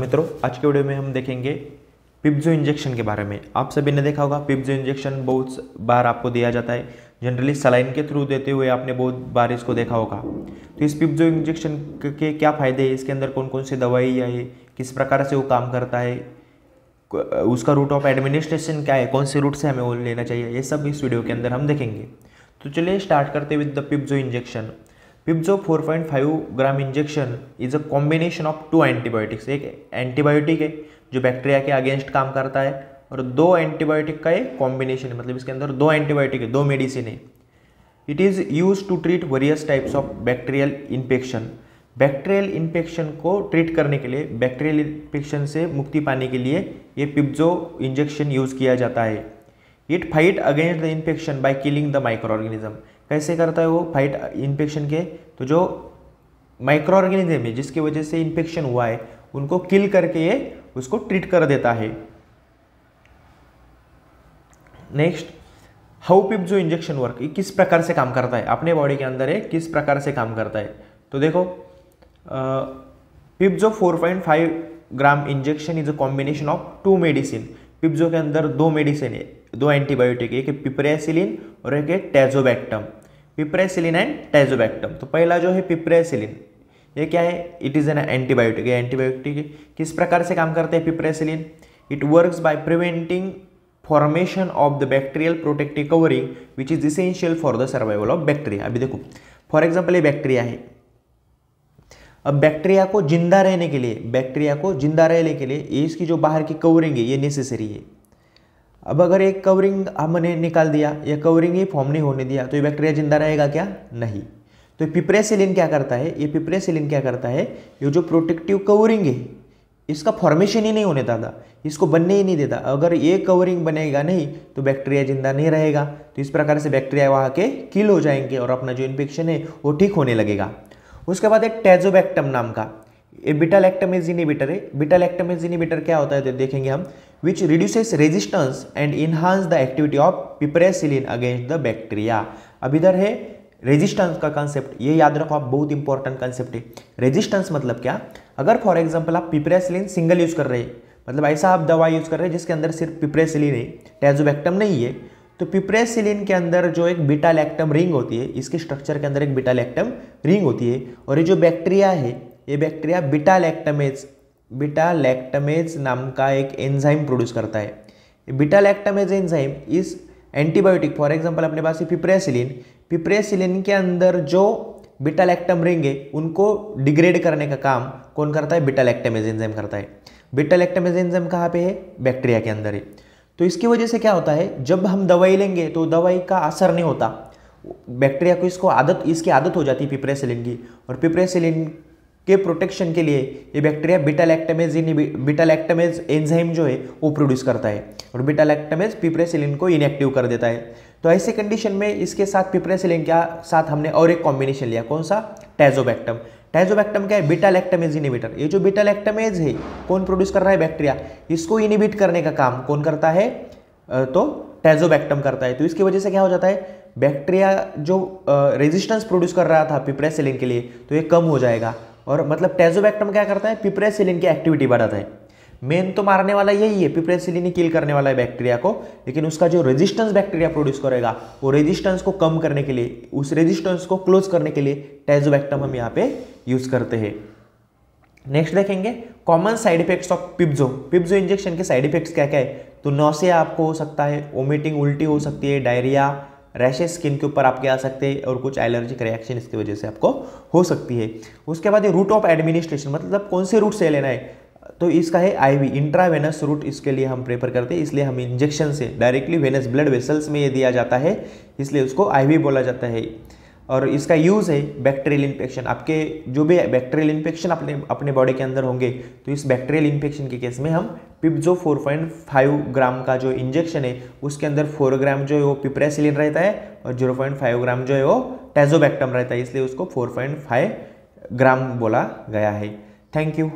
मित्रों, आज के वीडियो में हम देखेंगे पिप्जो इंजेक्शन के बारे में। आप सभी ने देखा होगा पिप्जो इंजेक्शन बहुत बार आपको दिया जाता है। जनरली सलाइन के थ्रू देते हुए आपने बहुत बार इसको देखा होगा। तो इस पिप्जो इंजेक्शन के क्या फ़ायदे हैं, इसके अंदर कौन कौन सी दवाई है, किस प्रकार से वो काम करता है, उसका रूट ऑफ एडमिनिस्ट्रेशन क्या है, कौन से रूट से हमें वो लेना चाहिए, ये सब इस वीडियो के अंदर हम देखेंगे। तो चलिए स्टार्ट करते with the Pipzo injection. Pipzo 4.5 gram injection is a combination of two antibiotics. एक एंटीबायोटिक है जो बैक्टीरिया के अगेंस्ट काम करता है और दो एंटीबायोटिक का एक कॉम्बिनेशन है, मतलब इसके अंदर दो एंटीबायोटिक है, दो मेडिसिन है। It is use to treat various types of bacterial infection. Bacterial infection को ट्रीट करने के लिए, बैक्टीरियल इन्फेक्शन से मुक्ति पाने के लिए ये पिप्जो इंजेक्शन यूज़ किया जाता है। It fight against the infection by killing the micro organism. कैसे करता है वो फाइट इन्फेक्शन के? तो जो माइक्रो ऑर्गेनिज्म है जिसकी वजह से इन्फेक्शन हुआ है उनको किल करके ये उसको ट्रीट कर देता है। नेक्स्ट, हाउ पिप्जो इंजेक्शन वर्क, किस प्रकार से काम करता है अपने बॉडी के अंदर है, किस प्रकार से काम करता है। तो देखो, Pipzo 4.5 gram injection is a combination of two medicine. Pipzo के अंदर दो मेडिसिन है, दो एंटीबायोटिक, एक है पिप्रेसिलिन और एक है टैजोबैक्टम। पिप्रेसिलिन एंड टैजोबैक्टम। तो पहला जो है पिप्रेसिलिन, ये क्या है? It is an antibiotic. ये एंटीबायोटिक किस प्रकार से काम करते हैं piperacillin? It works by preventing formation of the bacterial protective covering which is essential for the survival of bacteria. अभी देखो, फॉर एग्जाम्पल ये बैक्टीरिया है। अब बैक्टीरिया को जिंदा रहने के लिए, ये इसकी जो बाहर की कवरिंग है ये नेसेसरी है। अब अगर एक कवरिंग हमने निकाल दिया, ये कवरिंग ही फॉर्म नहीं होने दिया, तो ये बैक्टीरिया जिंदा रहेगा क्या? नहीं। तो पिप्रेसिलिन क्या करता है? ये जो प्रोटेक्टिव कवरिंग है इसका फॉर्मेशन ही नहीं होने देता, इसको बनने ही नहीं देता। अगर ये कवरिंग बनेगा नहीं तो बैक्टीरिया जिंदा नहीं रहेगा। तो इस प्रकार से बैक्टीरिया वहाँ के किल हो जाएंगे और अपना जो इन्फेक्शन है वो ठीक होने लगेगा। उसके बाद एक टैजोबैक्टम नाम का ये बीटा लैक्टमेज इनहिबिटर है। बीटा लैक्टमेज इनहिबिटर क्या होता है तो देखेंगे हम। Which reduces resistance and enhance the activity of piperacillin against the bacteria. अब इधर है रेजिस्टेंस का कंसेप्ट, ये याद रखो आप, बहुत इंपॉर्टेंट कंसेप्ट है। रेजिस्टेंस मतलब क्या? अगर फॉर एग्जांपल आप पिप्रेसिलिन सिंगल यूज कर रहे हैं, मतलब ऐसा आप दवा यूज कर रहे हैं जिसके अंदर सिर्फ पिप्रेसिलिन है, टैजोबैक्टम नहीं है, तो पिप्रेसिलिन के अंदर जो एक बीटा लैक्टम रिंग होती है, इसके स्ट्रक्चर के अंदर एक बीटा लैक्टम रिंग होती है, और ये जो बैक्टीरिया है ये बैक्टीरिया बीटा लैक्टमेज नाम का एक एंजाइम प्रोड्यूस करता है। बीटा लैक्टमेज एंजाइम इस एंटीबायोटिक, फॉर एग्जांपल अपने पास पिप्रेसिलिन के अंदर जो बीटा लैक्टम रिंग है उनको डिग्रेड करने का काम कौन करता है? बीटा लैक्टमेज एंजाइम करता है। बीटा लैक्टमेज एंजाइम कहाँ पे है? बैक्टीरिया के अंदर है। तो इसकी वजह से क्या होता है, जब हम दवाई लेंगे तो दवाई का असर नहीं होता, बैक्टीरिया को इसकी आदत हो जाती है पिप्रेसिलिन की, और पिप्रेसिलिन के प्रोटेक्शन के लिए ये बैक्टीरिया बीटा लैक्टमेज एंजाइम जो है वो प्रोड्यूस करता है, और बीटा लैक्टमेज पिप्रेसिलिन को इनएक्टिव कर देता है। तो ऐसे कंडीशन में इसके साथ पिप्रेसिलिन के साथ हमने और एक कॉम्बिनेशन लिया, कौन सा? टैजोबैक्टम। टैजोबैक्टम क्या है? Beta lactamase inhibitor. ये जो बीटा लैक्टमेज है कौन प्रोड्यूस कर रहा है? बैक्टीरिया। इसको इनहिबिट करने का काम कौन करता है? तो टैजोबैक्टम करता है। तो इसकी वजह से क्या हो जाता है, बैक्टीरिया जो रेजिस्टेंस प्रोड्यूस कर रहा था पिप्रेसिलिन के लिए तो ये कम हो जाएगा, और मतलब टैजोबैक्टम क्या करता है? पिप्रेसिलिन की एक्टिविटी बढ़ाता है। मेन तो मारने वाला यही है, पिप्रेसिलिन ही किल करने वाला है बैक्टीरिया को, लेकिन उसका जो रेजिस्टेंस बैक्टीरिया प्रोड्यूस करेगा वो रेजिस्टेंस को कम करने के लिए, उस रेजिस्टेंस को क्लोज करने के लिए टैजोबैक्टम हम यहाँ पे यूज करते हैं। नेक्स्ट देखेंगे common side effects of Pipzo injection के साइड इफेक्ट्स क्या क्या है। तो नौसिया आपको हो सकता है, वोमिटिंग उल्टी हो सकती है, डायरिया, रैशेस स्किन के ऊपर आपके आ सकते हैं, और कुछ एलर्जिक रिएक्शन इसकी वजह से आपको हो सकती है। उसके बाद ये रूट ऑफ एडमिनिस्ट्रेशन, मतलब कौन से रूट से लेना है, तो इसका है आईवी, इंट्रावेनस रूट, इसके लिए हम प्रेफर करते हैं, इसलिए हम इंजेक्शन से डायरेक्टली वेनस ब्लड वेसल्स में ये दिया जाता है, इसलिए उसको आईवी बोला जाता है। और इसका यूज़ है बैक्टीरियल इन्फेक्शन, आपके जो भी बैक्टीरियल इन्फेक्शन अपने बॉडी के अंदर होंगे, तो इस बैक्टीरियल इन्फेक्शन के केस में हम पिप्जो 4.5 ग्राम का जो इंजेक्शन है उसके अंदर 4 ग्राम जो है वो पिप्रेसिलिन रहता है और 0.5 ग्राम जो है वो टैजोबैक्टम रहता है, इसलिए उसको 4.5 ग्राम बोला गया है। Thank you.